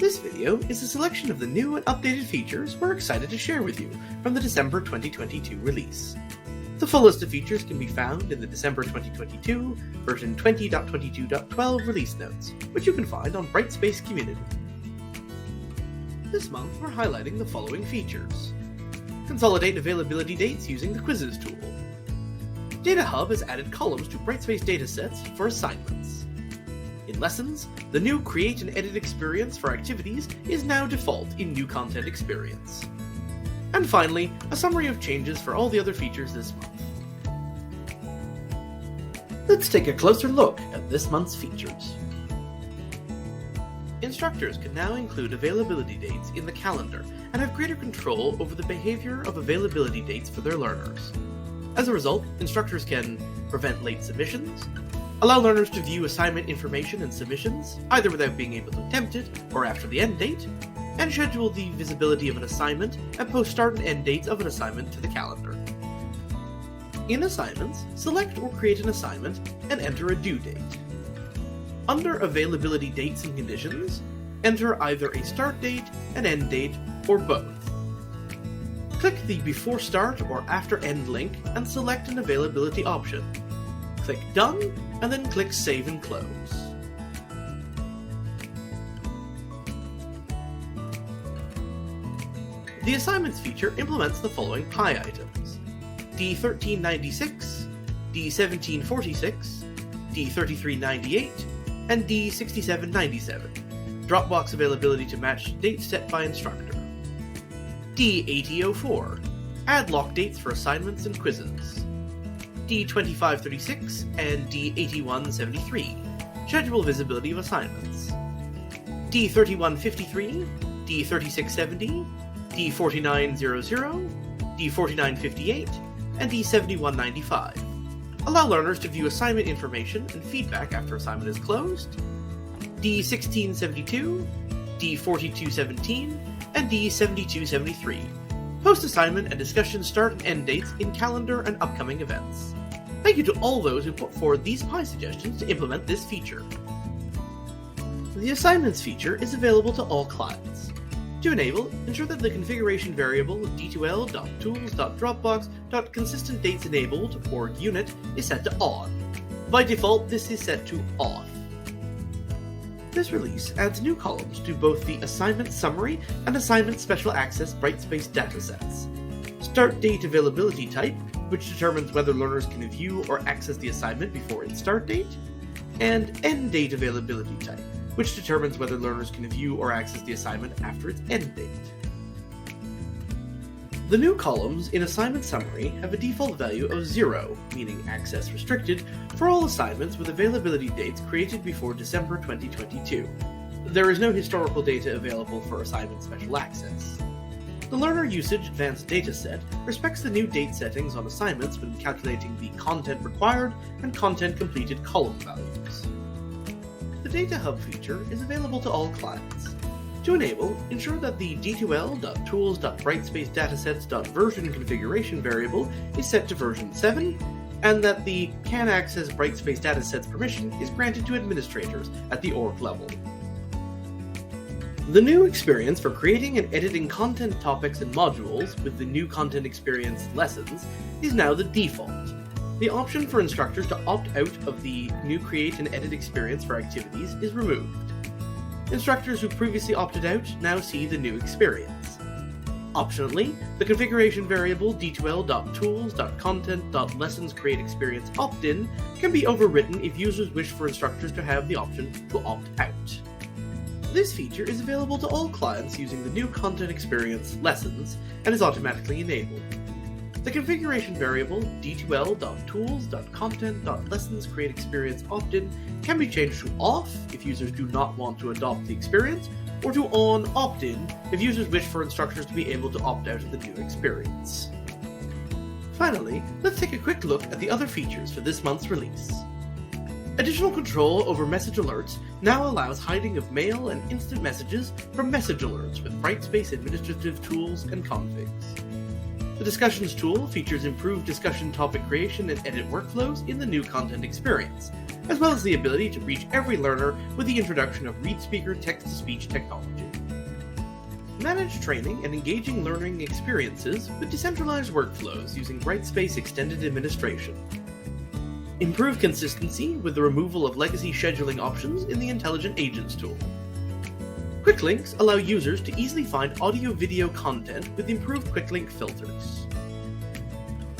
This video is a selection of the new and updated features we're excited to share with you from the December 2022 release. The full list of features can be found in the December 2022 version 20.22.12 release notes, which you can find on Brightspace Community. This month we're highlighting the following features. Consolidate availability dates using the quizzes tool. Data Hub has added columns to Brightspace datasets for assignments. In lessons, the new Create and Edit experience for activities is now default in New Content Experience. And finally, a summary of changes for all the other features this month. Let's take a closer look at this month's features. Instructors can now include availability dates in the calendar and have greater control over the behavior of availability dates for their learners. As a result, instructors can prevent late submissions, allow learners to view assignment information and submissions, either without being able to attempt it or after the end date, and schedule the visibility of an assignment and post start and end dates of an assignment to the calendar. In assignments, select or create an assignment and enter a due date. Under availability dates and conditions, enter either a start date, an end date, or both. Click the Before Start or After End link and select an availability option. Click Done, and then click Save and Close. The Assignments feature implements the following PI items: D1396, D1746, D3398, and D6797, Dropbox availability to match dates set by instructor. D8004, add lock dates for assignments and quizzes. D2536 and D8173, schedule visibility of assignments. D3153, D3670, D4900, D4958, and D7195. Allow learners to view assignment information and feedback after assignment is closed. D1672, D4217, and D7273. Post assignment and discussion start and end dates in calendar and upcoming events. Thank you to all those who put forward these PI suggestions to implement this feature. The Assignments feature is available to all clients. To enable, ensure that the configuration variable D2L.tools.dropbox.consistentdatesenabled or unit is set to on. By default, this is set to off. This release adds new columns to both the Assignment Summary and Assignment Special Access Brightspace datasets. Start Date Availability Type, which determines whether learners can view or access the assignment before its start date, and End Date Availability Type, which determines whether learners can view or access the assignment after its end date. The new columns in Assignment Summary have a default value of 0, meaning access restricted, for all assignments with availability dates created before December 2022. There is no historical data available for Assignment Special Access. The Learner Usage Advanced Dataset respects the new date settings on assignments when calculating the content required and content completed column values. The Data Hub feature is available to all clients. To enable, ensure that the D2L.tools.brightspacedatasets.version configuration variable is set to version 7, and that the Can Access Brightspace Datasets permission is granted to administrators at the org level. The new experience for creating and editing content topics and modules with the New Content Experience lessons is now the default. The option for instructors to opt out of the new Create and Edit experience for activities is removed. Instructors who previously opted out now see the new experience. Optionally, the configuration variable D2L.tools.content.lessonsCreateExperience opt-in can be overwritten if users wish for instructors to have the option to opt out. This feature is available to all clients using the New Content Experience lessons and is automatically enabled. The configuration variable D2L.tools.content.lessonsCreateExperience opt-in can be changed to off if users do not want to adopt the experience, or to on opt-in if users wish for instructors to be able to opt out of the new experience. Finally, let's take a quick look at the other features for this month's release. Additional control over message alerts now allows hiding of mail and instant messages from message alerts with Brightspace administrative tools and configs. The Discussions tool features improved discussion topic creation and edit workflows in the New Content Experience, as well as the ability to reach every learner with the introduction of ReadSpeaker text-to-speech technology. Manage training and engaging learning experiences with decentralized workflows using Brightspace Extended Administration. Improve consistency with the removal of legacy scheduling options in the Intelligent Agents tool. Quick links allow users to easily find audio-video content with improved quick link filters.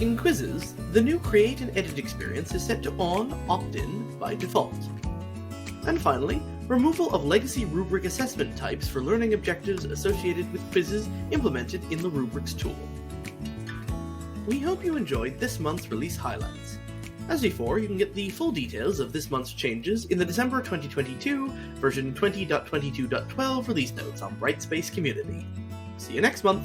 In quizzes, the new Create and Edit experience is set to On Opt-in by default. And finally, removal of legacy rubric assessment types for learning objectives associated with quizzes implemented in the Rubrics tool. We hope you enjoyed this month's release highlights. As before, you can get the full details of this month's changes in the December 2022 version 20.22.12 release notes on Brightspace Community. See you next month!